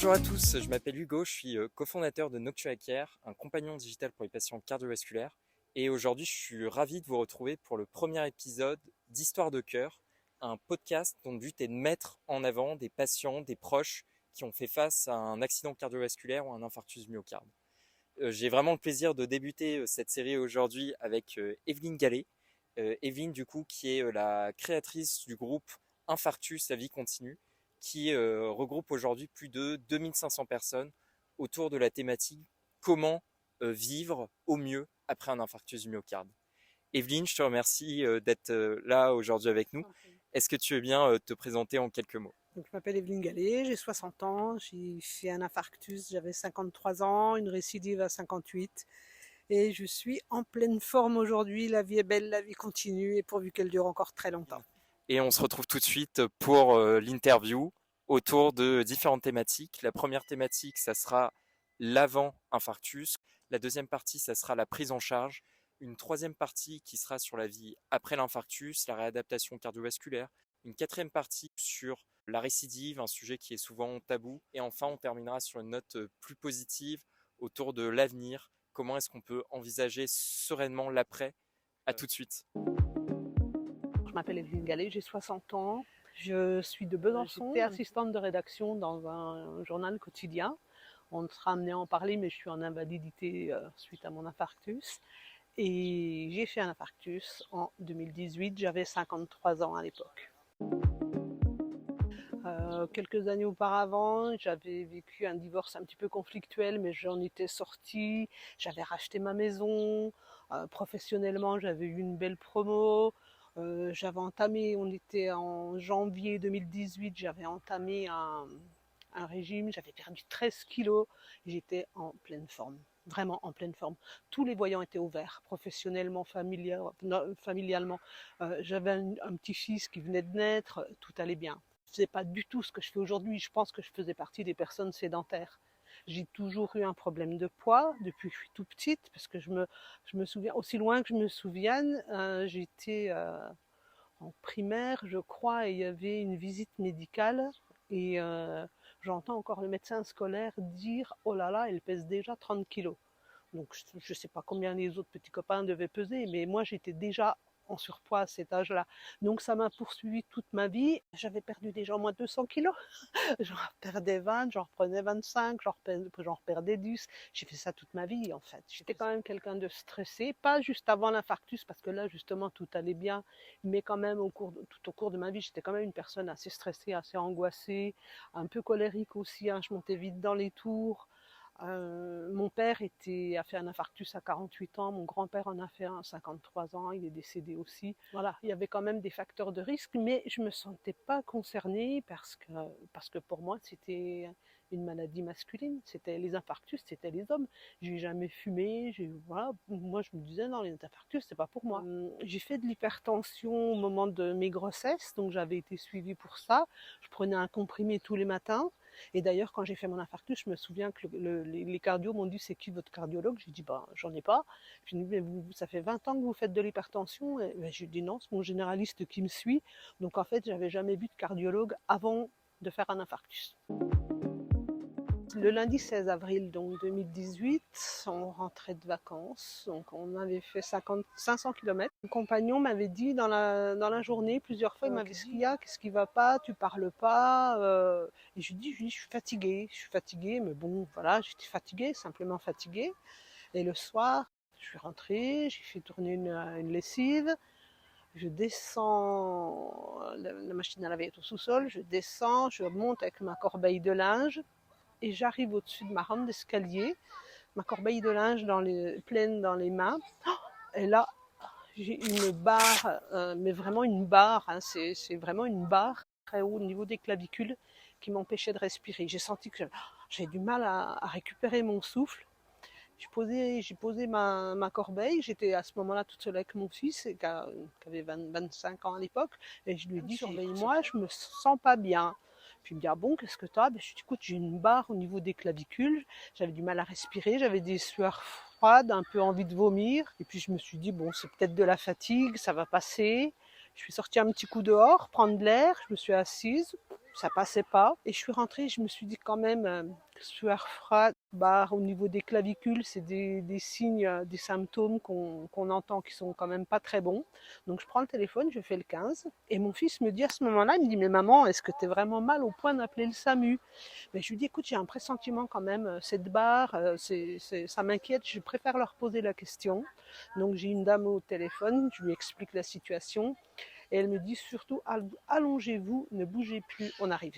Bonjour à tous, je m'appelle Hugo, je suis cofondateur de NoctuaCare, un compagnon digital pour les patients cardiovasculaires. Et aujourd'hui, je suis ravi de vous retrouver pour le premier épisode d'Histoire de cœur, un podcast dont le but est de mettre en avant des patients, des proches qui ont fait face à un accident cardiovasculaire ou un infarctus du myocarde. J'ai vraiment le plaisir de débuter cette série aujourd'hui avec Evelyne Gallet. Evelyne, du coup, qui est la créatrice du groupe Infarctus, la vie continue, qui regroupe aujourd'hui plus de 2500 personnes autour de la thématique comment vivre au mieux après un infarctus du myocarde. Evelyne, je te remercie d'être là aujourd'hui avec nous. Est-ce que tu veux bien te présenter en quelques mots? Donc, je m'appelle Evelyne Gallet, j'ai 60 ans, j'ai fait un infarctus, j'avais 53 ans, une récidive à 58 et je suis en pleine forme aujourd'hui. La vie est belle, la vie continue et pourvu qu'elle dure encore très longtemps. Et on se retrouve tout de suite pour l'interview autour de différentes thématiques. La première thématique, ça sera l'avant-infarctus. La deuxième partie, ça sera la prise en charge. Une troisième partie qui sera sur la vie après l'infarctus, la réadaptation cardiovasculaire. Une quatrième partie sur la récidive, un sujet qui est souvent tabou. Et enfin, on terminera sur une note plus positive autour de l'avenir. Comment est-ce qu'on peut envisager sereinement l'après? À tout de suite. Je m'appelle Evelyne Gallet, j'ai 60 ans, je suis de Besançon, j'étais assistante de rédaction dans un journal quotidien. On sera amené à en parler, mais je suis en invalidité suite à mon infarctus. Et j'ai fait un infarctus en 2018, j'avais 53 ans à l'époque. Quelques années auparavant, j'avais vécu un divorce un petit peu conflictuel, mais j'en étais sortie. J'avais racheté ma maison. Professionnellement, j'avais eu une belle promo. J'avais entamé, on était en janvier 2018, j'avais entamé un régime, j'avais perdu 13 kilos. J'étais en pleine forme, vraiment en pleine forme. Tous les voyants étaient ouverts, professionnellement, familialement. J'avais un petit-fils qui venait de naître, tout allait bien. Je ne faisais pas du tout ce que je fais aujourd'hui. Je pense que je faisais partie des personnes sédentaires. J'ai toujours eu un problème de poids depuis que je suis tout petite, parce que je me souviens, aussi loin que je me souvienne, j'étais en primaire, je crois, et il y avait une visite médicale, et j'entends encore le médecin scolaire dire « Oh là là, elle pèse déjà 30 kilos ». Donc je ne sais pas combien les autres petits copains devaient peser, mais moi j'étais déjà en surpoids à cet âge-là. Donc ça m'a poursuivi toute ma vie. J'avais perdu déjà au moins 200 kilos. J'en perdais 20, j'en reprenais 25, j'en reperdais 10. J'ai fait ça toute ma vie en fait. J'étais quand même quelqu'un de stressé, pas juste avant l'infarctus parce que là justement tout allait bien, mais quand même tout au cours de ma vie, j'étais quand même une personne assez stressée, assez angoissée, un peu colérique aussi, hein. Je montais vite dans les tours. Mon père a fait un infarctus à 48 ans, mon grand-père en a fait un à 53 ans, il est décédé aussi. Voilà, il y avait quand même des facteurs de risque, mais je ne me sentais pas concernée parce que pour moi, c'était une maladie masculine. C'était les infarctus, c'était les hommes. J'ai jamais fumé, voilà. Moi, je me disais, non, les infarctus, c'est pas pour moi. J'ai fait de l'hypertension au moment de mes grossesses, donc j'avais été suivie pour ça. Je prenais un comprimé tous les matins. Et d'ailleurs, quand j'ai fait mon infarctus, je me souviens que les cardios m'ont dit c'est qui votre cardiologue? J'ai dit bah j'en ai pas. Puis ils m'ont dit mais ça fait 20 ans que vous faites de l'hypertension. Et ben, j'ai dit non, c'est mon généraliste qui me suit. Donc en fait, j'avais jamais vu de cardiologue avant de faire un infarctus. Le lundi 16 avril donc 2018, on rentrait de vacances, donc on avait fait 500 km. Mon compagnon m'avait dit dans la journée plusieurs fois, il m'avait dit ce qu'il y a, qu'est-ce qui va pas, tu parles pas. Et je lui dis, je suis fatiguée, mais bon voilà, j'étais fatiguée, simplement fatiguée. Et le soir, je suis rentrée, j'ai fait tourner une lessive. Je descends, la machine à laver est au sous-sol, je descends, je monte avec ma corbeille de linge. Et j'arrive au-dessus de ma rampe d'escalier, ma corbeille de linge pleine dans les mains. Et là, j'ai une barre, mais vraiment une barre, hein, c'est vraiment une barre très haut au niveau des clavicules qui m'empêchait de respirer. J'ai senti que j'avais du mal à récupérer mon souffle. J'ai posé ma corbeille, j'étais à ce moment-là toute seule avec mon fils qui avait 25 ans à l'époque, et je lui ai dit surveille-moi, je me sens pas bien. Puis il me dit ah bon, qu'est-ce que t'as? Je lui dis écoute, j'ai une barre au niveau des clavicules, j'avais du mal à respirer, j'avais des sueurs froides, un peu envie de vomir, et puis je me suis dit bon, c'est peut-être de la fatigue, ça va passer. Je suis sortie un petit coup dehors, prendre de l'air, je me suis assise, ça passait pas. Et je suis rentrée, je me suis dit quand même, sueur froide, au niveau des clavicules, c'est des signes, des symptômes qu'on entend qui sont quand même pas très bons. Donc je prends le téléphone, je fais le 15. Et mon fils me dit à ce moment-là, il me dit, mais maman, est-ce que tu es vraiment mal au point d'appeler le SAMU? Mais je lui dis, écoute, j'ai un pressentiment quand même, cette barre, ça m'inquiète, je préfère leur poser la question. Donc j'ai une dame au téléphone, je lui explique la situation. Et elle me dit surtout, allongez-vous, ne bougez plus, on arrive.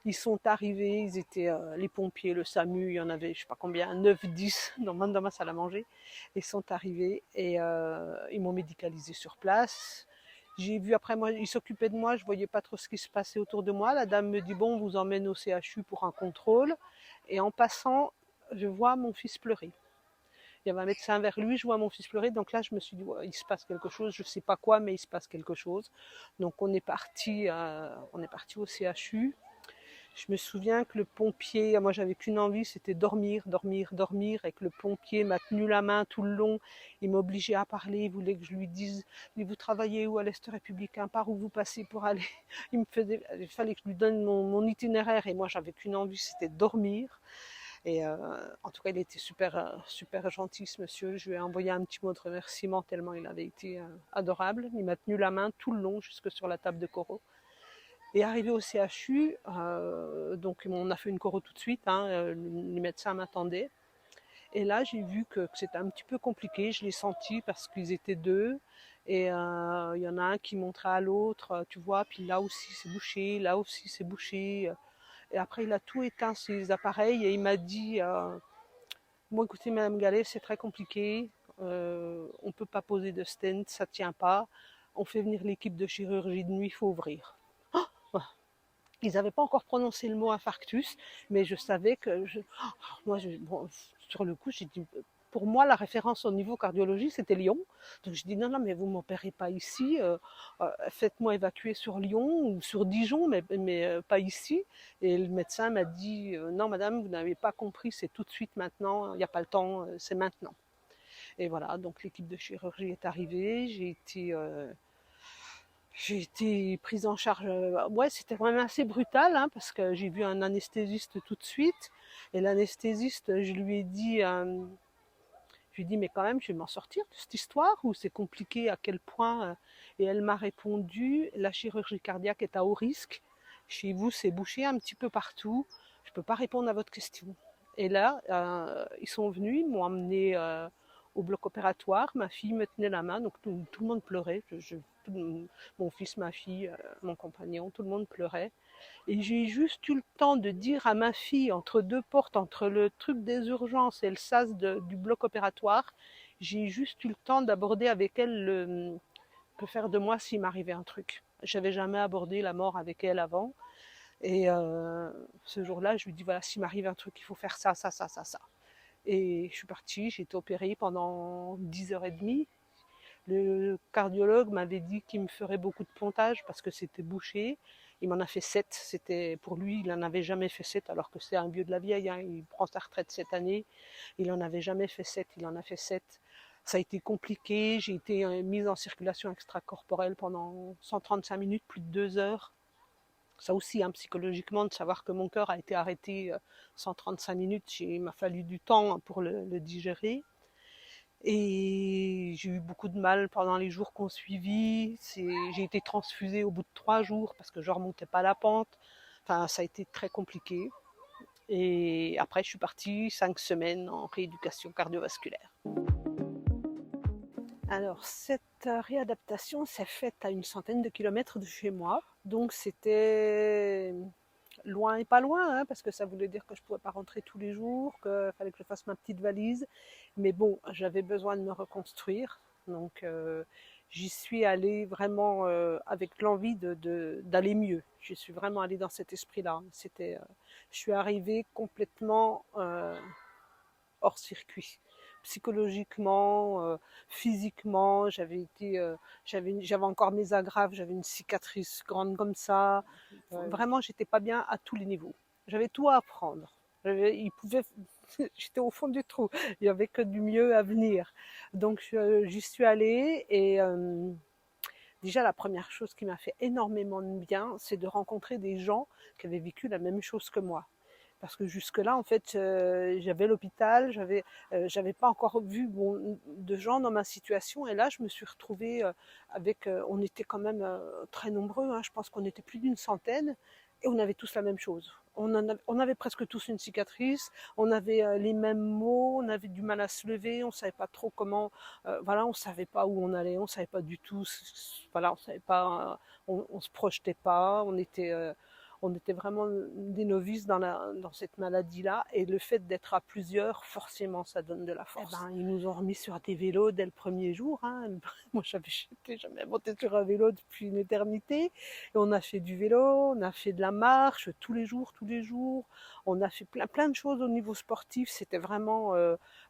Ils sont arrivés, ils étaient les pompiers, le SAMU, il y en avait je sais pas combien, 9, 10 dans ma salle à manger. Ils sont arrivés et ils m'ont médicalisé sur place. J'ai vu après moi, ils s'occupaient de moi, je voyais pas trop ce qui se passait autour de moi. La dame me dit bon, on vous emmène au CHU pour un contrôle. Et en passant, je vois mon fils pleurer. Il y avait un médecin vers lui, je vois mon fils pleurer, donc là je me suis dit ouais, il se passe quelque chose, je ne sais pas quoi, mais il se passe quelque chose. Donc on est parti au CHU. Je me souviens que le pompier, moi j'avais qu'une envie, c'était dormir, dormir, dormir, et que le pompier m'a tenu la main tout le long, il m'obligeait à parler, il voulait que je lui dise, vous travaillez où à l'Est républicain, par où vous passez pour aller, il fallait que je lui donne mon itinéraire, et moi j'avais qu'une envie, c'était dormir. Et en tout cas, il était super gentil, ce monsieur. Je lui ai envoyé un petit mot de remerciement tellement il avait été adorable. Il m'a tenu la main tout le long, jusque sur la table de choro. Et arrivé au CHU, donc on a fait une choro tout de suite. Les médecins m'attendaient. Et là, j'ai vu que c'était un petit peu compliqué. Je l'ai senti parce qu'ils étaient deux. Et il y en a un qui montrait à l'autre, tu vois. Puis là aussi, c'est bouché. Là aussi, c'est bouché. Et après, il a tout éteint ses appareils et il m'a dit bon, écoutez, Madame Gallet, c'est très compliqué. On ne peut pas poser de stent, ça ne tient pas. On fait venir l'équipe de chirurgie de nuit, il faut ouvrir. Oh, ils n'avaient pas encore prononcé le mot infarctus, mais je savais que bon, sur le coup, j'ai dit pour moi, la référence au niveau cardiologie, c'était Lyon. Donc je dis non, non, mais vous ne m'opérez pas ici. Faites-moi évacuer sur Lyon ou sur Dijon, mais pas ici. Et le médecin m'a dit non, madame, vous n'avez pas compris, c'est tout de suite maintenant. Il n'y a pas le temps, c'est maintenant. Et voilà, donc l'équipe de chirurgie est arrivée. J'ai été prise en charge. Ouais, c'était vraiment assez brutal parce que j'ai vu un anesthésiste tout de suite. Et l'anesthésiste, je lui ai dit, mais quand même, je vais m'en sortir de cette histoire où c'est compliqué à quel point. Et elle m'a répondu, la chirurgie cardiaque est à haut risque. Chez vous, c'est bouché un petit peu partout. Je ne peux pas répondre à votre question. Et là, ils sont venus, ils m'ont emmené au bloc opératoire. Ma fille me tenait la main, donc tout le monde pleurait. Mon fils, ma fille, mon compagnon, tout le monde pleurait. Et j'ai juste eu le temps de dire à ma fille, entre deux portes, entre le truc des urgences et le sas du bloc opératoire, j'ai juste eu le temps d'aborder avec elle que faire de moi s'il m'arrivait un truc. J'avais jamais abordé la mort avec elle avant. Et ce jour-là, je lui dis, voilà, s'il m'arrive un truc, il faut faire ça, ça, ça, ça, ça. Et je suis partie, j'ai été opérée pendant 10h30. Le cardiologue m'avait dit qu'il me ferait beaucoup de pontage parce que c'était bouché. Il m'en a fait 7. C'était, pour lui, il n'en avait jamais fait 7, alors que c'est un vieux de la vieille. Il prend sa retraite cette année. Il n'en avait jamais fait 7. Il en a fait 7. Ça a été compliqué. J'ai été mise en circulation extracorporelle pendant 135 minutes, plus de 2 heures. Ça aussi, psychologiquement, de savoir que mon cœur a été arrêté 135 minutes, il m'a fallu du temps pour le digérer. Et j'ai eu beaucoup de mal pendant les jours qu'on suivit. J'ai été transfusée au bout de 3 jours parce que je ne remontais pas la pente. Enfin, ça a été très compliqué. Et après, je suis partie 5 semaines en rééducation cardiovasculaire. Alors, cette réadaptation s'est faite à une centaine de kilomètres de chez moi. Donc, c'était loin et pas loin, parce que ça voulait dire que je ne pouvais pas rentrer tous les jours, qu'il fallait que je fasse ma petite valise. Mais bon, j'avais besoin de me reconstruire. Donc, j'y suis allée vraiment avec l'envie d'aller mieux. Je suis vraiment allée dans cet esprit-là. Je suis arrivée complètement hors circuit. Psychologiquement, physiquement, j'avais encore mes agrafes, j'avais une cicatrice grande comme ça. Vraiment, j'étais pas bien à tous les niveaux. J'avais tout à apprendre. J'étais au fond du trou. Il n'y avait que du mieux à venir. Donc, j'y suis allée et Déjà, la première chose qui m'a fait énormément de bien, c'est de rencontrer des gens qui avaient vécu la même chose que moi. Parce que jusque-là, en fait, j'avais l'hôpital, j'avais pas encore vu de gens dans ma situation. Et là, je me suis retrouvée on était quand même très nombreux, hein, je pense qu'on était plus d'une centaine, et on avait tous la même chose. On avait presque tous une cicatrice, on avait les mêmes maux, on avait du mal à se lever, on savait pas trop comment, voilà, on savait pas où on allait, on savait pas du tout, voilà, on savait pas, on se projetait pas, on était vraiment des novices dans cette maladie-là. Et le fait d'être à plusieurs, forcément, ça donne de la force. Eh ben, ils nous ont remis sur des vélos dès le premier jour. Hein. Moi, j'étais jamais montée sur un vélo depuis une éternité. Et on a fait du vélo, on a fait de la marche tous les jours, tous les jours. On a fait plein de choses au niveau sportif. C'était vraiment,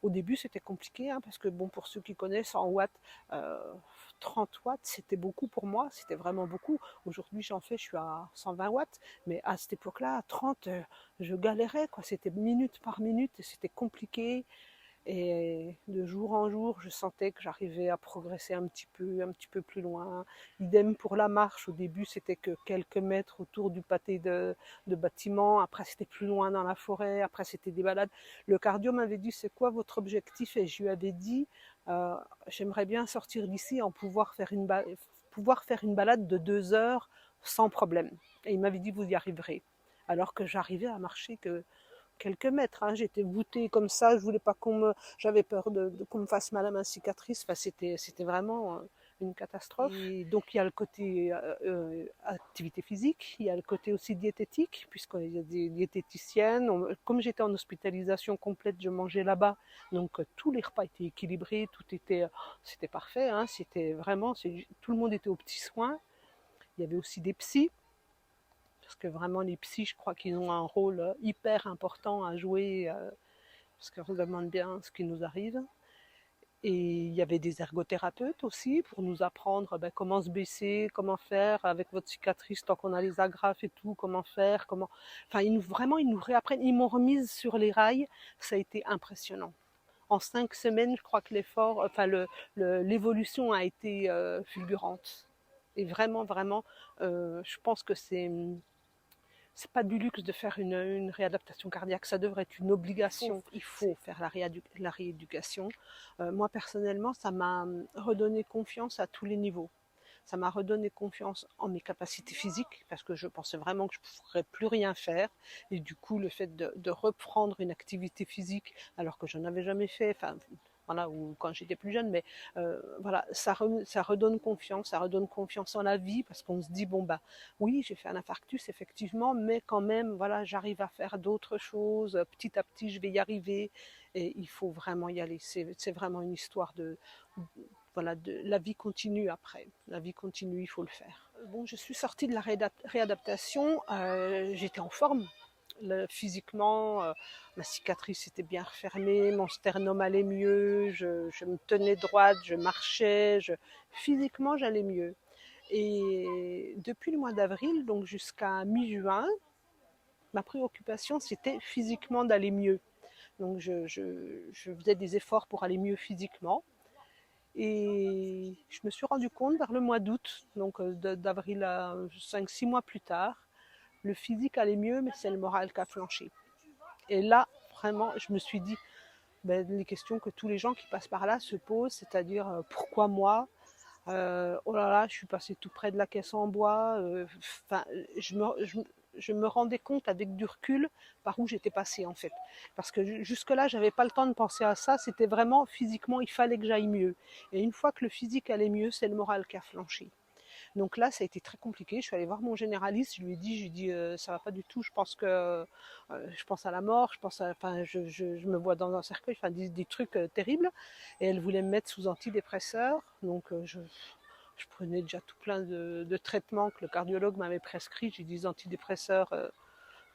au début, c'était compliqué, hein, parce que bon, pour ceux qui connaissent, en watts, euh, 30 watts, c'était beaucoup pour moi, c'était vraiment beaucoup. Aujourd'hui, j'en fais, je suis à 120 watts, mais à cette époque-là, à 30, je galérais, quoi. C'était minute par minute et c'était compliqué. Et de jour en jour, je sentais que j'arrivais à progresser un petit peu plus loin. Idem pour la marche. Au début, c'était que quelques mètres autour du pâté de bâtiment. Après, c'était plus loin dans la forêt. Après, c'était des balades. Le cardio m'avait dit, c'est quoi votre objectif? Et je lui avais dit, euh, j'aimerais bien sortir d'ici en pouvoir faire une balade de 2 heures sans problème. Et il m'avait dit, vous y arriverez. Alors que j'arrivais à marcher que quelques mètres, hein. J'étais voûtée comme ça, je voulais pas j'avais peur qu'on me fasse mal à ma cicatrice. Enfin, c'était vraiment une catastrophe. Et donc il y a le côté activité physique, il y a le côté aussi diététique, puisqu'il y a des diététiciennes. Comme j'étais en hospitalisation complète, je mangeais là-bas, donc tous les repas étaient équilibrés, c'était parfait, hein. C'était vraiment, tout le monde était aux petits soins. Il y avait aussi des psys, parce que vraiment les psys, je crois qu'ils ont un rôle hyper important à jouer, parce qu'on se demande bien ce qui nous arrive. Et il y avait des ergothérapeutes aussi pour nous apprendre comment se baisser, comment faire avec votre cicatrice tant qu'on a les agrafes et tout, comment faire, comment. Enfin, vraiment, ils nous réapprennent. Ils m'ont remise sur les rails. Ça a été impressionnant. En 5 semaines, je crois que l'évolution a été fulgurante. Et vraiment, vraiment, je pense que c'est pas du luxe de faire une réadaptation cardiaque, ça devrait être une obligation. Il faut faire la rééducation. Moi, personnellement, ça m'a redonné confiance à tous les niveaux. Ça m'a redonné confiance en mes capacités physiques, parce que je pensais vraiment que je ne pourrais plus rien faire. Et du coup, le fait de reprendre une activité physique, alors que je n'en avais jamais fait, enfin, voilà, ou quand j'étais plus jeune, mais voilà, ça redonne confiance en la vie, parce qu'on se dit, bon, bah, oui, j'ai fait un infarctus, effectivement, mais quand même, voilà, j'arrive à faire d'autres choses, petit à petit, je vais y arriver, et il faut vraiment y aller. C'est vraiment une histoire voilà, la vie continue après. La vie continue, il faut le faire. Bon, je suis sortie de la réadaptation, j'étais en forme. Physiquement, ma cicatrice était bien refermée, mon sternum allait mieux, je me tenais droite, je marchais, physiquement j'allais mieux. Et depuis le mois d'avril, donc jusqu'à mi-juin, ma préoccupation c'était physiquement d'aller mieux. Donc je faisais des efforts pour aller mieux physiquement. Et je me suis rendu compte vers le mois d'août, donc d'avril à 5-6 mois plus tard, le physique allait mieux, mais c'est le moral qui a flanché. Et là, vraiment, je me suis dit, les questions que tous les gens qui passent par là se posent, c'est-à-dire pourquoi moi? Oh là là, je suis passée tout près de la caisse en bois. Enfin, je me rendais compte avec du recul par où j'étais passée en fait. Parce que jusque-là, j'avais pas le temps de penser à ça. C'était vraiment physiquement, il fallait que j'aille mieux. Et une fois que le physique allait mieux, c'est le moral qui a flanché. Donc là, ça a été très compliqué. Je suis allée voir mon généraliste. Je lui ai dit, ça va pas du tout. Je pense à la mort. Enfin, je me vois dans un cercueil. Enfin, des trucs terribles. Et elle voulait me mettre sous antidépresseurs. Donc je prenais déjà tout plein de traitements que le cardiologue m'avait prescrits. J'ai dit des antidépresseurs,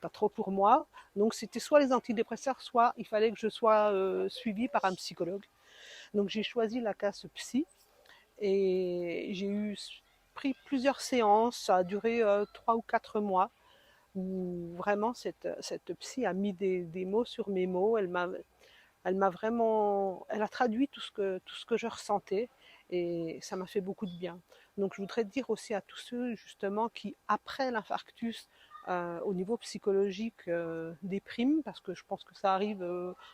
pas trop pour moi. Donc c'était soit les antidépresseurs, soit il fallait que je sois suivie par un psychologue. Donc j'ai choisi la case psy. Et pris plusieurs séances, ça a duré 3 ou 4 mois, où vraiment cette psy a mis des mots sur mes mots. Elle a traduit tout ce que je ressentais, et ça m'a fait beaucoup de bien. Donc je voudrais dire aussi à tous ceux justement qui, après l'infarctus, au niveau psychologique, dépriment, parce que je pense que ça arrive,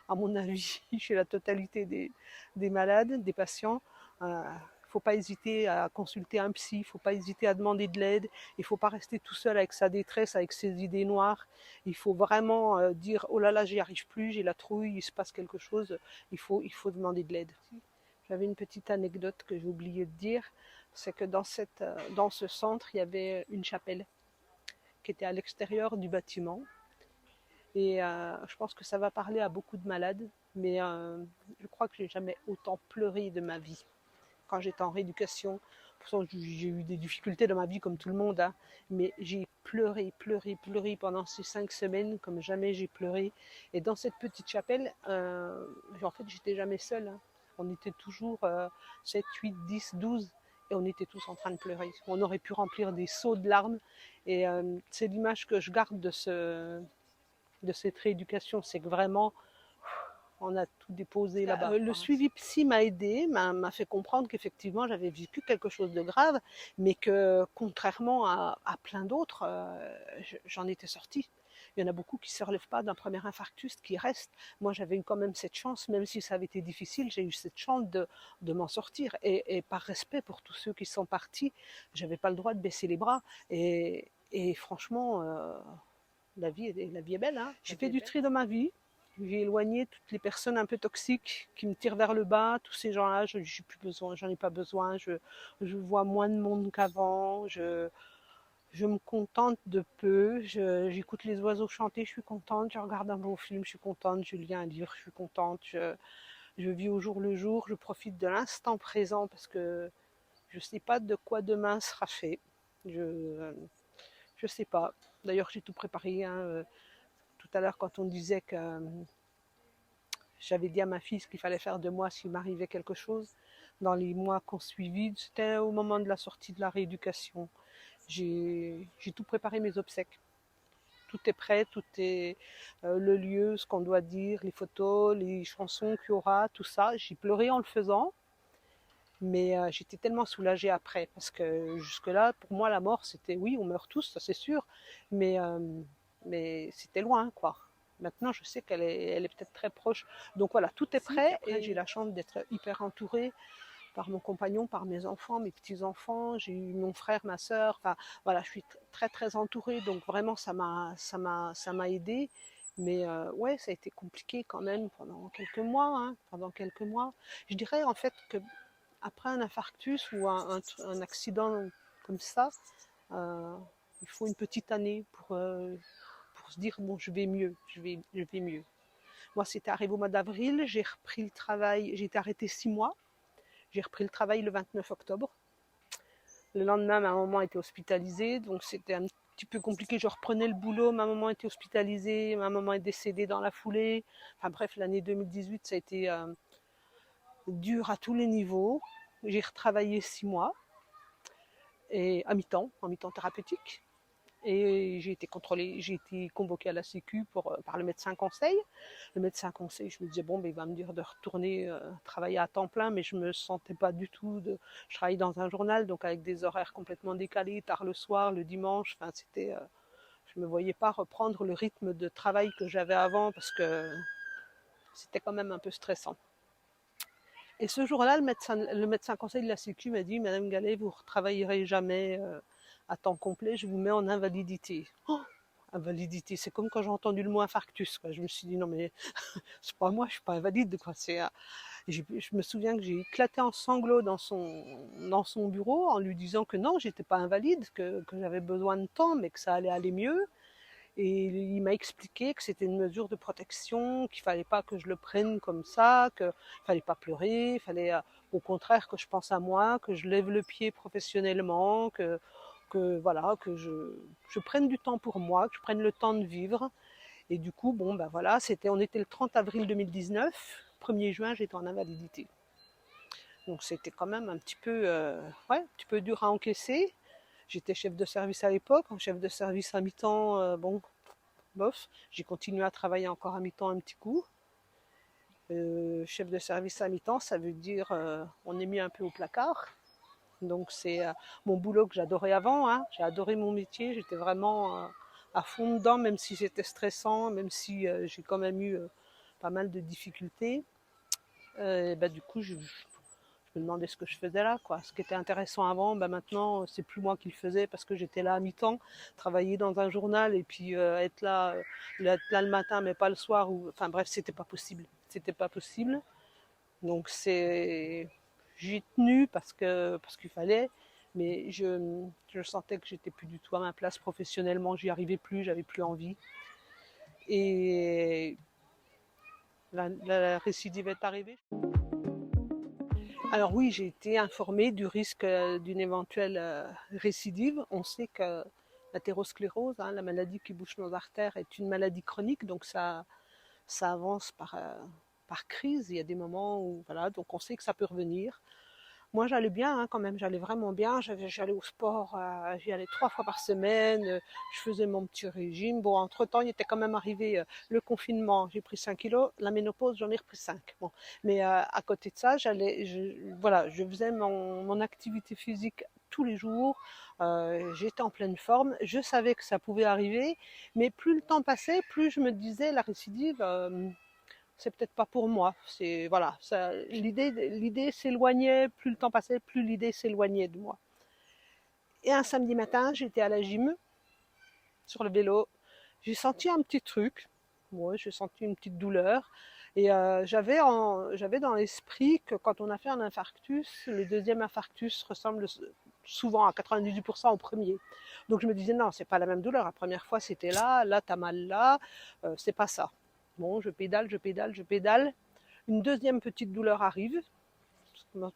à mon avis, chez la totalité des malades, des patients. Il ne faut pas hésiter à consulter un psy, il ne faut pas hésiter à demander de l'aide, il ne faut pas rester tout seul avec sa détresse, avec ses idées noires. Il faut vraiment dire « oh là là, j'y arrive plus, j'ai la trouille, il se passe quelque chose », il faut demander de l'aide. J'avais une petite anecdote que j'ai oublié de dire, c'est que dans ce centre, il y avait une chapelle qui était à l'extérieur du bâtiment. Et je pense que ça va parler à beaucoup de malades, mais je crois que j'ai jamais autant pleuré de ma vie quand j'étais en rééducation. Pourtant, j'ai eu des difficultés dans ma vie comme tout le monde, hein, mais j'ai pleuré, pleuré, pleuré pendant ces 5 semaines comme jamais j'ai pleuré. Et dans cette petite chapelle, en fait, j'étais jamais seule, hein. On était toujours 7, 8, 10, 12 et on était tous en train de pleurer. On aurait pu remplir des seaux de larmes. Et c'est l'image que je garde de cette rééducation, c'est que vraiment, on a tout déposé là-bas. Le suivi psy m'a aidé, m'a fait comprendre qu'effectivement j'avais vécu quelque chose de grave, mais que contrairement à plein d'autres, j'en étais sortie. Il y en a beaucoup qui ne se relèvent pas d'un premier infarctus, qui restent. Moi, j'avais eu quand même cette chance, même si ça avait été difficile, j'ai eu cette chance de m'en sortir. Et par respect pour tous ceux qui sont partis, je n'avais pas le droit de baisser les bras. Et franchement, la vie est belle, hein. J'ai fait du tri dans ma vie. J'ai éloigné toutes les personnes un peu toxiques qui me tirent vers le bas. Tous ces gens-là, je n'ai plus besoin, j'en ai pas besoin. Je vois moins de monde qu'avant. Je me contente de peu. J'écoute les oiseaux chanter, je suis contente. Je regarde un beau film, je suis contente. Je lis un livre, je suis contente. Je vis au jour le jour. Je profite de l'instant présent parce que je ne sais pas de quoi demain sera fait. Je ne sais pas. D'ailleurs, j'ai tout préparé, hein. Tout à l'heure, quand on disait que j'avais dit à ma fille ce qu'il fallait faire de moi s'il m'arrivait quelque chose, dans les mois qu'on suivit, c'était au moment de la sortie de la rééducation. J'ai tout préparé, mes obsèques. Tout est prêt, tout est le lieu, ce qu'on doit dire, les photos, les chansons qu'il y aura, tout ça. J'ai pleuré en le faisant, mais j'étais tellement soulagée après, parce que jusque-là, pour moi, la mort, c'était oui, on meurt tous, ça c'est sûr, mais c'était loin, quoi. Maintenant, je sais elle est peut-être très proche. Donc voilà, tout est prêt. Et j'ai la chance d'être hyper entourée par mon compagnon, par mes enfants, mes petits-enfants. J'ai eu mon frère, ma sœur. Enfin, voilà, je suis très, très entourée. Donc vraiment, ça m'a aidée. Mais ouais, ça a été compliqué quand même pendant quelques mois. Hein, pendant quelques mois. Je dirais en fait que après un infarctus ou un accident comme ça, euh, il faut une petite année pour se dire bon, je vais mieux, je vais mieux. Moi, c'était arrivé au mois d'avril, j'ai repris le travail, j'ai été arrêtée 6 mois, j'ai repris le travail le 29 octobre. Le lendemain, ma maman était hospitalisée, donc c'était un petit peu compliqué. Je reprenais le boulot, ma maman était hospitalisée, ma maman est décédée dans la foulée. Enfin bref, l'année 2018, ça a été dur à tous les niveaux. J'ai retravaillé 6 mois et en mi-temps thérapeutique. Et j'ai été contrôlée, j'ai été convoquée à la Sécu par le médecin conseil. Le médecin conseil, je me disais, bon, ben, il va me dire de retourner travailler à temps plein, mais je ne me sentais pas du tout. Je travaillais dans un journal, donc avec des horaires complètement décalés, tard le soir, le dimanche. Enfin, je ne me voyais pas reprendre le rythme de travail que j'avais avant parce que c'était quand même un peu stressant. Et ce jour-là, le médecin conseil de la Sécu m'a dit, Madame Gallet, vous ne retravaillerez jamais à temps complet, je vous mets en invalidité. Oh, invalidité, c'est comme quand j'ai entendu le mot infarctus, quoi. Je me suis dit, non mais, c'est pas moi, je suis pas invalide, quoi. Je me souviens que j'ai éclaté en sanglots dans son bureau en lui disant que non, j'étais pas invalide, que j'avais besoin de temps, mais que ça allait aller mieux. Et il m'a expliqué que c'était une mesure de protection, qu'il ne fallait pas que je le prenne comme ça, qu'il ne fallait pas pleurer, il fallait au contraire que je pense à moi, que je lève le pied professionnellement, voilà, que je prenne du temps pour moi, que je prenne le temps de vivre. Et du coup, bon, ben voilà, on était le 30 avril 2019, 1er juin, j'étais en invalidité. Donc c'était quand même un petit peu, un petit peu dur à encaisser. J'étais chef de service à l'époque, chef de service à mi-temps, bon, bof. J'ai continué à travailler encore à mi-temps un petit coup. Chef de service à mi-temps, ça veut dire on est mis un peu au placard. Donc c'est mon boulot que j'adorais avant, hein. J'ai adoré mon métier, j'étais vraiment à fond dedans, même si c'était stressant, même si j'ai quand même eu pas mal de difficultés. Du coup, je me demandais ce que je faisais là, quoi. Ce qui était intéressant avant, maintenant, c'est plus moi qui le faisais parce que j'étais là à mi-temps, travailler dans un journal et puis être là le matin, mais pas le soir. Enfin bref, c'était pas possible. C'était pas possible. Donc j'ai tenu parce qu'il fallait, mais je sentais que j'étais plus du tout à ma place professionnellement. J'y arrivais plus, j'avais plus envie. Et la récidive est arrivée. Alors oui, j'ai été informée du risque d'une éventuelle récidive. On sait que l'athérosclérose, hein, la maladie qui bouche nos artères, est une maladie chronique, donc ça avance par crise. Il y a des moments où, voilà, donc on sait que ça peut revenir. Moi, j'allais bien, hein, quand même, j'allais vraiment bien. J'allais au sport, j'y allais 3 fois par semaine. Je faisais mon petit régime. Bon, entre-temps, il était quand même arrivé le confinement. J'ai pris 5 kilos. La ménopause, j'en ai repris 5. Bon. Mais à côté de ça, voilà, je faisais mon activité physique tous les jours. J'étais en pleine forme. Je savais que ça pouvait arriver. Mais plus le temps passait, plus je me disais, la récidive, c'est peut-être pas pour moi. C'est voilà, l'idée s'éloignait, plus le temps passait, plus l'idée s'éloignait de moi. Et un samedi matin, j'étais à la gym sur le vélo, j'ai senti un petit truc. Moi, j'ai senti une petite douleur. Et j'avais dans l'esprit que quand on a fait un infarctus, le deuxième infarctus ressemble souvent à 98% au premier. Donc je me disais non, c'est pas la même douleur. La première fois c'était là t'as mal là, c'est pas ça. Bon, je pédale, je pédale, je pédale. Une deuxième petite douleur arrive,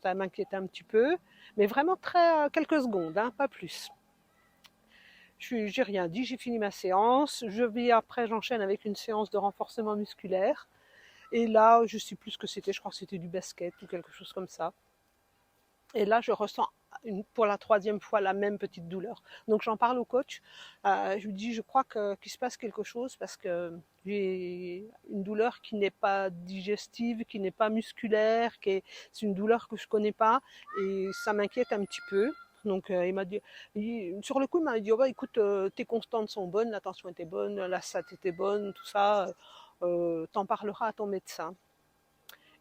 ça m'inquiétait un petit peu, mais vraiment très quelques secondes, hein, pas plus. J'ai rien dit, j'ai fini ma séance. Après, j'enchaîne avec une séance de renforcement musculaire. Et là, je ne sais plus ce que c'était, je crois que c'était du basket ou quelque chose comme ça. Et là, je ressens pour la troisième fois la même petite douleur. Donc j'en parle au coach. Je lui dis, je crois qu'il se passe quelque chose parce que j'ai une douleur qui n'est pas digestive, qui n'est pas musculaire, c'est une douleur que je connais pas et ça m'inquiète un petit peu. Donc il m'a dit, sur le coup, il m'a dit, oh, bah, écoute, tes constantes sont bonnes, la tension était bonne, la SAT était bonne, tout ça. T'en parleras à ton médecin.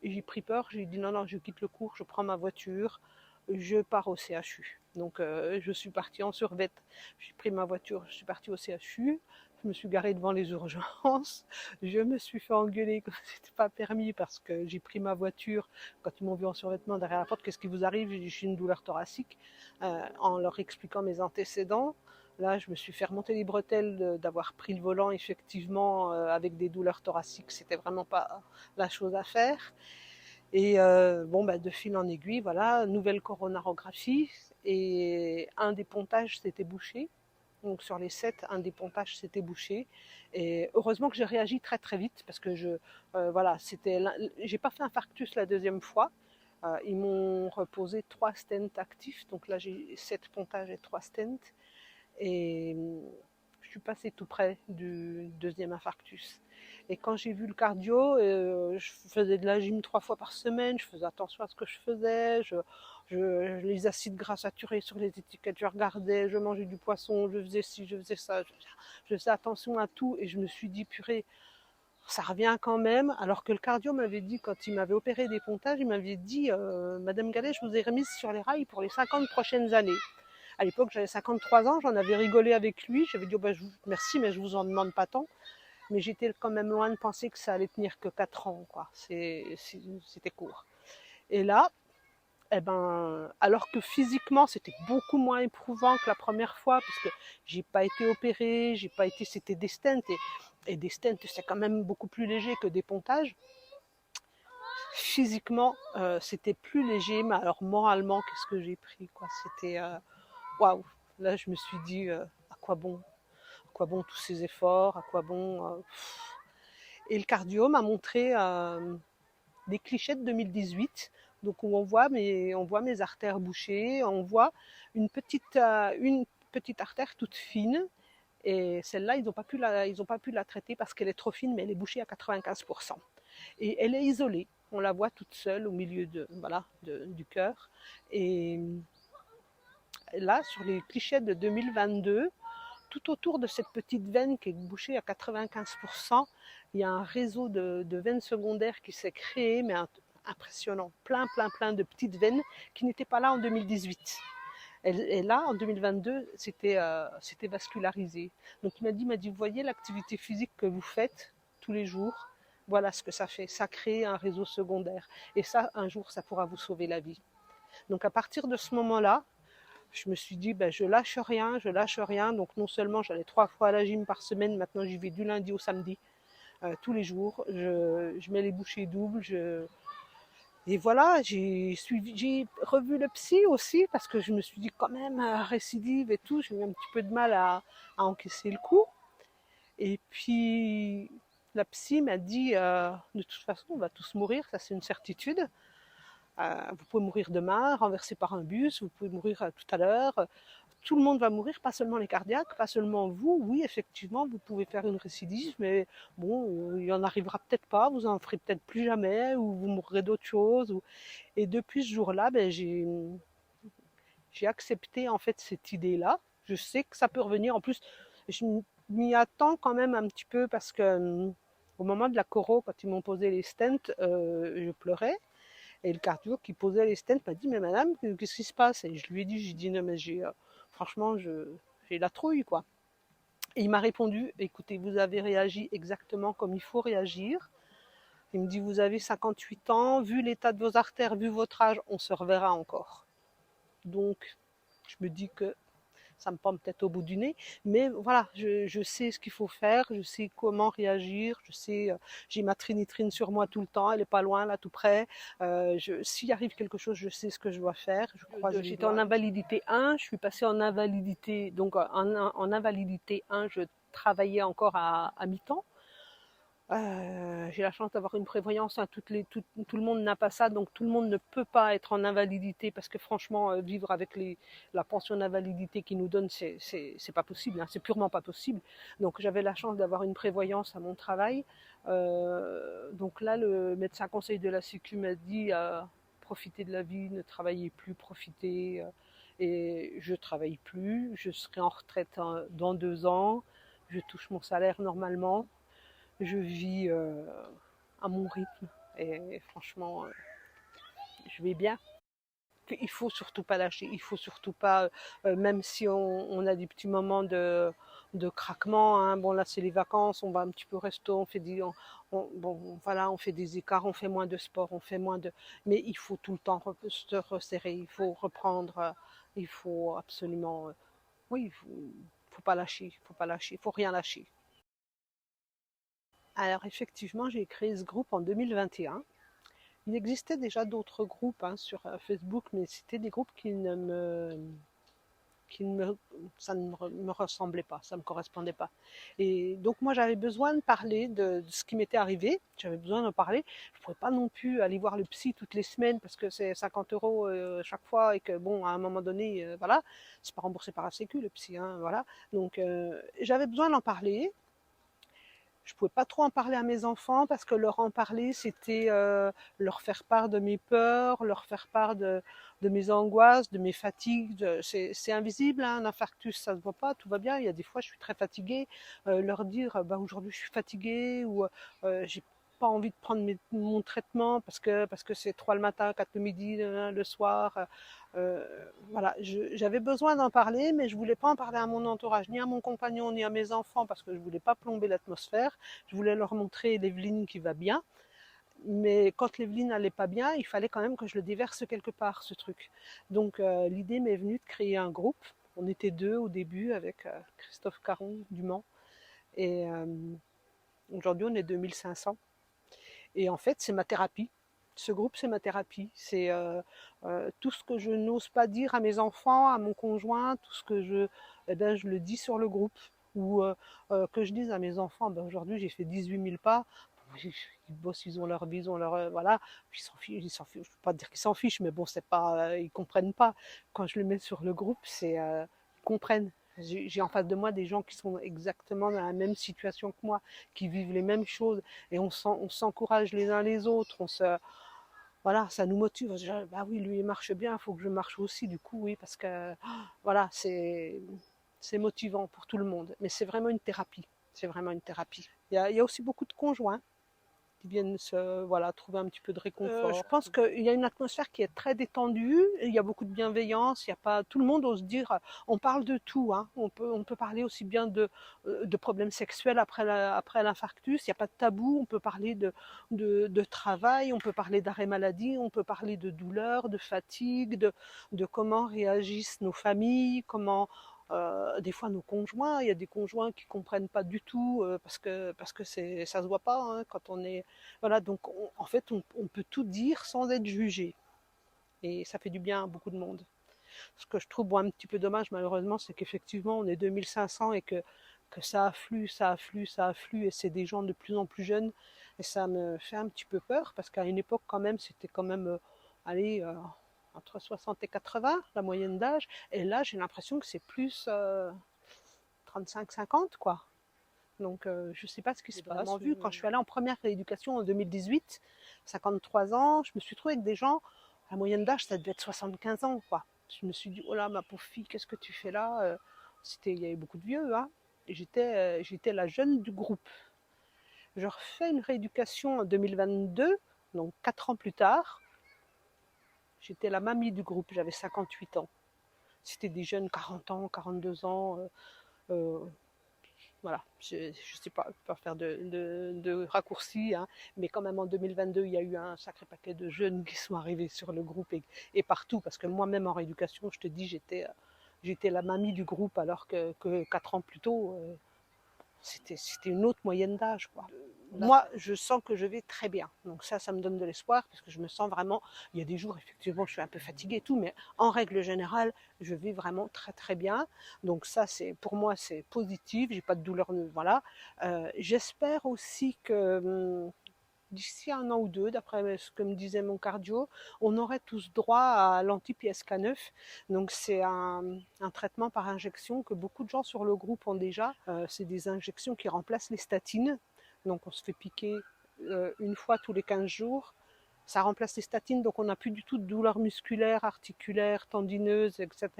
Et j'ai pris peur, j'ai dit non, non, je quitte le cours, je prends ma voiture, je pars au CHU. Donc je suis partie en survette, j'ai pris ma voiture, je suis partie au CHU, je me suis garée devant les urgences, je me suis fait engueuler comme c'était pas permis parce que j'ai pris ma voiture, quand ils m'ont vu en survêtement derrière la porte, qu'est-ce qui vous arrive? J'ai dit j'ai une douleur thoracique, en leur expliquant mes antécédents. Là, je me suis fait remonter les bretelles d'avoir pris le volant, effectivement, avec des douleurs thoraciques, c'était vraiment pas la chose à faire. Et de fil en aiguille, voilà, nouvelle coronarographie et un des pontages s'était bouché. Donc sur les 7, un des pontages s'était bouché. Et heureusement que j'ai réagi très très vite parce que j'ai pas fait infarctus la deuxième fois. Ils m'ont reposé 3 stents actifs. Donc là j'ai 7 pontages et 3 stents. Et je suis passée tout près du deuxième infarctus. Et quand j'ai vu le cardio, je faisais de la gym 3 fois par semaine, je faisais attention à ce que je faisais, les acides gras saturés sur les étiquettes, je regardais, je mangeais du poisson, je faisais ci, je faisais ça, je faisais attention à tout et je me suis dit, purée, ça revient quand même, alors que le cardio m'avait dit, quand il m'avait opéré des pontages, il m'avait dit, Madame Gallet, je vous ai remise sur les rails pour les 50 prochaines années. À l'époque, j'avais 53 ans, j'en avais rigolé avec lui, j'avais dit, merci, mais je vous en demande pas tant. Mais j'étais quand même loin de penser que ça allait tenir que 4 ans, quoi. C'était court. Et là, alors que physiquement, c'était beaucoup moins éprouvant que la première fois, parce que j'ai pas été opérée, c'était des stents, et des stents, c'est quand même beaucoup plus léger que des pontages. Physiquement, c'était plus léger, mais alors moralement, qu'est-ce que j'ai pris, quoi. C'était waouh. Là, je me suis dit, à quoi bon tous ces efforts, à quoi bon. Et le cardio m'a montré des clichés de 2018, donc où on voit mes artères bouchées, on voit une petite artère toute fine, et celle-là ils n'ont pas pu la traiter parce qu'elle est trop fine, mais elle est bouchée à 95%. Et elle est isolée, on la voit toute seule au milieu du cœur, et là, sur les clichés de 2022, tout autour de cette petite veine qui est bouchée à 95%, il y a un réseau de veines secondaires qui s'est créé, mais impressionnant. Plein de petites veines qui n'étaient pas là en 2018. Et là, en 2022, c'était vascularisé. Donc il m'a dit, vous voyez l'activité physique que vous faites tous les jours, voilà ce que ça fait. Ça crée un réseau secondaire. Et ça, un jour, ça pourra vous sauver la vie. Donc à partir de ce moment-là, je me suis dit, je lâche rien, je lâche rien. Donc non seulement j'allais 3 fois à la gym par semaine, maintenant j'y vais du lundi au samedi, tous les jours. Je mets les bouchées doubles. Et voilà, j'ai revu le psy aussi parce que je me suis dit quand même récidive et tout, j'ai eu un petit peu de mal à encaisser le coup. Et puis la psy m'a dit de toute façon on va tous mourir, ça c'est une certitude. Vous pouvez mourir demain, renversé par un bus, vous pouvez mourir tout à l'heure. Tout le monde va mourir, pas seulement les cardiaques, pas seulement vous. Oui, effectivement, vous pouvez faire une récidive, mais bon, il y en arrivera peut-être pas, vous en ferez peut-être plus jamais, ou vous mourrez d'autre chose. Et depuis ce jour-là, j'ai accepté en fait cette idée-là. Je sais que ça peut revenir. En plus, je m'y attends quand même un petit peu parce que au moment de la choro, quand ils m'ont posé les stents, je pleurais. Et le cardio qui posait les stents m'a dit, mais madame, qu'est-ce qui se passe? Et je lui ai dit, non, mais franchement, j'ai la trouille, quoi. Et il m'a répondu, écoutez, vous avez réagi exactement comme il faut réagir. Il me dit, vous avez 58 ans, vu l'état de vos artères, vu votre âge, on se reverra encore. Donc, je me dis que ça me pend peut-être au bout du nez, mais voilà, je sais ce qu'il faut faire, je sais comment réagir, je sais, j'ai ma trinitrine sur moi tout le temps, elle est pas loin, là, tout près. S'il arrive quelque chose, je sais ce que je dois faire. J'étais en invalidité 1, je suis passée en invalidité, donc en invalidité 1, je travaillais encore à mi-temps. J'ai la chance d'avoir une prévoyance, hein, tout le monde n'a pas ça, donc tout le monde ne peut pas être en invalidité parce que franchement, vivre avec la pension d'invalidité qu'ils nous donnent, c'est pas possible, hein, c'est purement pas possible. Donc j'avais la chance d'avoir une prévoyance à mon travail. Donc là, le médecin conseil de la Sécu m'a dit profitez de la vie, ne travaillez plus, profitez. Et je travaille plus, je serai en retraite dans 2 ans, je touche mon salaire normalement. Je vis à mon rythme et franchement, je vais bien. Il faut surtout pas lâcher, il faut surtout pas, même si on a des petits moments de craquement, hein, bon là c'est les vacances, on va un petit peu au resto, on fait bon voilà, on fait des écarts, on fait moins de sport, on fait moins de, mais il faut tout le temps se resserrer, il faut reprendre, il faut absolument, oui, faut pas lâcher, faut pas lâcher, faut rien lâcher. Alors effectivement, j'ai créé ce groupe en 2021. Il existait déjà d'autres groupes sur Facebook, mais c'était des groupes ça ne me ressemblait pas, ça ne me correspondait pas. Et donc moi j'avais besoin de parler de ce qui m'était arrivé, j'avais besoin d'en parler. Je ne pouvais pas non plus aller voir le psy toutes les semaines parce que c'est 50 € chaque fois et que bon, à un moment donné, voilà, c'est pas remboursé par la Sécu le psy, hein, voilà. Donc j'avais besoin d'en parler. Je pouvais pas trop en parler à mes enfants parce que leur en parler, c'était leur faire part de mes peurs, leur faire part de mes angoisses, de mes fatigues. C'est invisible, hein, un infarctus, ça se voit pas, tout va bien. Il y a des fois, je suis très fatiguée. Leur dire, aujourd'hui, je suis fatiguée ou j'ai pas envie de prendre mon traitement parce que c'est 3 le matin, 4 le midi, le soir. Voilà, j'avais besoin d'en parler, mais je voulais pas en parler à mon entourage, ni à mon compagnon, ni à mes enfants, parce que je voulais pas plomber l'atmosphère. Je voulais leur montrer l'Evelyne qui va bien. Mais quand l'Evelyne n'allait pas bien, il fallait quand même que je le déverse quelque part, ce truc. Donc l'idée m'est venue de créer un groupe. On était 2 au début avec Christophe Caron du Mans. Et aujourd'hui, on est 2500. Et en fait, c'est ma thérapie. Ce groupe, c'est ma thérapie. C'est tout ce que je n'ose pas dire à mes enfants, à mon conjoint, tout ce que je le dis sur le groupe. Ou que je dise à mes enfants, aujourd'hui j'ai fait 18 000 pas. Ils bossent, ils ont leur vie, ils ont leur voilà. Ils s'en fichent. Je ne peux pas dire qu'ils s'en fichent, mais bon, c'est pas, ils comprennent pas. Quand je le mets sur le groupe, ils comprennent. J'ai en face de moi des gens qui sont exactement dans la même situation que moi, qui vivent les mêmes choses, et on s'encourage les uns les autres. voilà, ça nous motive. Bah oui, lui il marche bien, il faut que je marche aussi. Du coup, oui, parce que voilà, c'est motivant pour tout le monde. Mais c'est vraiment une thérapie. C'est vraiment une thérapie. Il y a aussi beaucoup de conjoints qui viennent se, voilà, trouver un petit peu de réconfort. Je pense qu'il y a une atmosphère qui est très détendue, il y a beaucoup de bienveillance, il y a pas, tout le monde ose dire, on parle de tout, hein. On peut parler aussi bien de problèmes sexuels après l'infarctus, il n'y a pas de tabou, on peut parler de travail, on peut parler d'arrêt maladie, on peut parler de douleur, de fatigue, de comment réagissent nos familles, comment des fois nos conjoints, il y a des conjoints qui comprennent pas du tout parce que ça se voit pas hein, quand on est voilà donc en fait on peut tout dire sans être jugé et ça fait du bien à beaucoup de monde. Ce que je trouve bon, un petit peu dommage malheureusement c'est qu'effectivement on est 2500 et que ça afflue, ça afflue, ça afflue et c'est des gens de plus en plus jeunes et ça me fait un petit peu peur parce qu'à une époque quand même c'était quand même allez entre 60 et 80 la moyenne d'âge et là j'ai l'impression que c'est plus 35-50 quoi. Donc je ne sais pas ce qui se passe. Vraiment vu quand je suis allée en première rééducation en 2018, 53 ans, je me suis trouvée avec des gens, la moyenne d'âge ça devait être 75 ans quoi. Je me suis dit oh là ma pauvre fille, qu'est-ce que tu fais là? Il y avait beaucoup de vieux hein. Et j'étais la jeune du groupe. Je refais une rééducation en 2022, donc 4 ans plus tard. J'étais la mamie du groupe, j'avais 58 ans. C'était des jeunes 40 ans, 42 ans. Euh, voilà, je ne sais pas faire de raccourcis, hein, mais quand même en 2022, il y a eu un sacré paquet de jeunes qui sont arrivés sur le groupe et partout, parce que moi-même en rééducation, je te dis, j'étais la mamie du groupe, alors que 4 ans plus tôt, c'était une autre moyenne d'âge, quoi. Moi, je sens que je vais très bien. Donc ça me donne de l'espoir parce que je me sens vraiment. Il y a des jours, effectivement, je suis un peu fatiguée et tout, mais en règle générale, je vais vraiment très très bien. Donc ça, c'est pour moi, c'est positif. J'ai pas de douleur, voilà. J'espère aussi que d'ici un an ou deux, d'après ce que me disait mon cardio, on aurait tous droit à l'anti-PSK9. Donc c'est un traitement par injection que beaucoup de gens sur le groupe ont déjà. C'est des injections qui remplacent les statines. Donc on se fait piquer une fois tous les 15 jours. Ça remplace les statines, donc on n'a plus du tout de douleur musculaire, articulaire, tendineuse, etc.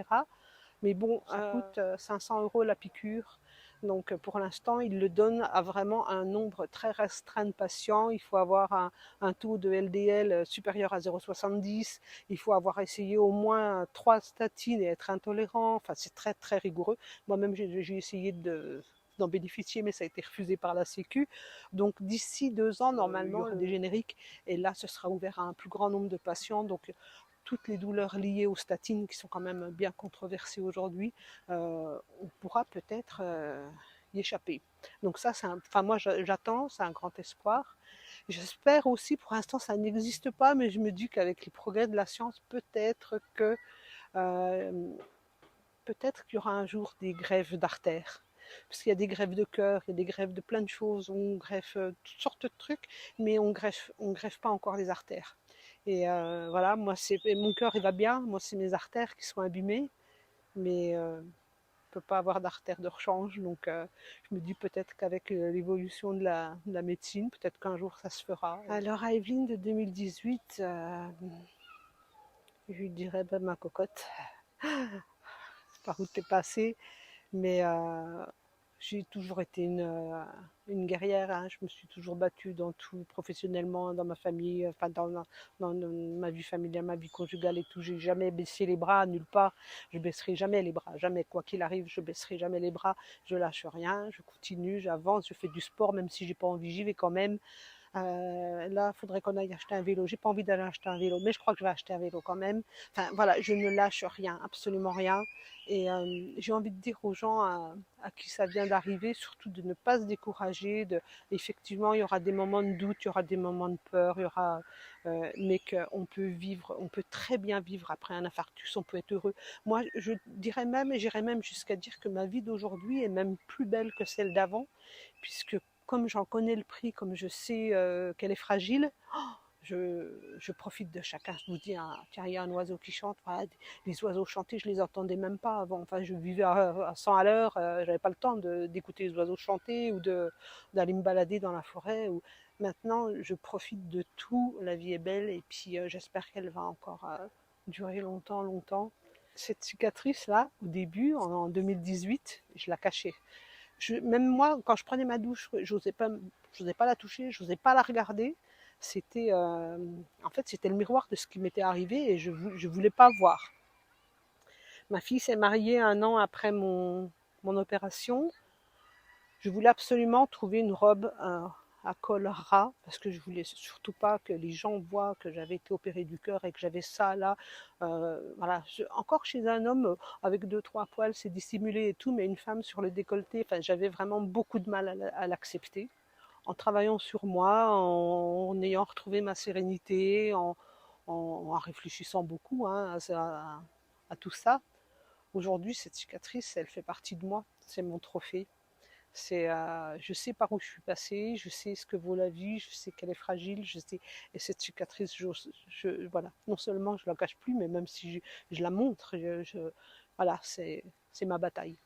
Mais bon, ça coûte 500 € la piqûre. Donc pour l'instant, il le donne à vraiment un nombre très restreint de patients. Il faut avoir un taux de LDL supérieur à 0,70. Il faut avoir essayé au moins 3 statines et être intolérant. Enfin, c'est très très rigoureux. Moi-même, j'ai essayé d'en bénéficier, mais ça a été refusé par la Sécu. Donc d'ici 2 ans, normalement, il y aura des génériques. Et là, ce sera ouvert à un plus grand nombre de patients. Donc toutes les douleurs liées aux statines qui sont quand même bien controversées aujourd'hui, on pourra peut-être y échapper. Donc ça, enfin moi j'attends, c'est un grand espoir. J'espère aussi, pour l'instant ça n'existe pas, mais je me dis qu'avec les progrès de la science, euh, peut-être qu'il y aura un jour des greffes d'artères. Parce qu'il y a des greffes de cœur, il y a des greffes de plein de choses, on greffe toutes sortes de trucs, mais on greffe pas encore les artères. Et voilà, moi, mon cœur, il va bien. Moi, c'est mes artères qui sont abîmées. Mais je ne peux pas avoir d'artères de rechange. Donc, je me dis peut-être qu'avec l'évolution de la médecine, peut-être qu'un jour, ça se fera. Alors, à Evelyne de 2018, je lui dirais, ben, ma cocotte, par où t'es passée. Mais j'ai toujours été une guerrière. Hein. Je me suis toujours battue dans tout, professionnellement, dans ma famille, enfin dans ma vie familiale, ma vie conjugale et tout. J'ai jamais baissé les bras, nulle part. Je baisserai jamais les bras, jamais. Quoi qu'il arrive, je baisserai jamais les bras. Je lâche rien, je continue, j'avance, je fais du sport, même si j'ai pas envie, j'y vais quand même. Là, il faudrait qu'on aille acheter un vélo. J'ai pas envie d'aller acheter un vélo, mais je crois que je vais acheter un vélo quand même. Enfin, voilà, je ne lâche rien, absolument rien. Et j'ai envie de dire aux gens à qui ça vient d'arriver, surtout de ne pas se décourager. Effectivement, il y aura des moments de doute, il y aura des moments de peur, mais qu'on peut vivre, on peut très bien vivre après un infarctus, on peut être heureux. Moi, je dirais même, et j'irais même jusqu'à dire que ma vie d'aujourd'hui est même plus belle que celle d'avant, puisque comme j'en connais le prix, comme je sais qu'elle est fragile, je profite de chacun. Je vous dis, hein, tiens, il y a un oiseau qui chante. Voilà, les oiseaux chanter, je les entendais même pas avant. Enfin, je vivais à 100 à l'heure. J'avais pas le temps d'écouter les oiseaux chanter ou d'aller me balader dans la forêt. Maintenant, je profite de tout, la vie est belle et puis j'espère qu'elle va encore durer longtemps, longtemps. Cette cicatrice-là, au début, en 2018, je la cachais. Même moi, quand je prenais ma douche, j'osais pas la toucher, j'osais pas la regarder. C'était, en fait, c'était le miroir de ce qui m'était arrivé et je voulais pas voir. Ma fille s'est mariée un an après mon opération. Je voulais absolument trouver une robe à col ras parce que je voulais surtout pas que les gens voient que j'avais été opérée du cœur et que j'avais ça là. Voilà. Encore chez un homme avec 2, 3 poils, c'est dissimulé et tout, mais une femme sur le décolleté, enfin, j'avais vraiment beaucoup de mal à l'accepter. En travaillant sur moi, en ayant retrouvé ma sérénité, en réfléchissant beaucoup à tout ça. Aujourd'hui, cette cicatrice, elle fait partie de moi. C'est mon trophée. Je sais par où je suis passée, je sais ce que vaut la vie, je sais qu'elle est fragile, je sais. Et cette cicatrice, voilà, non seulement je la cache plus, mais même si je la montre, voilà, c'est ma bataille.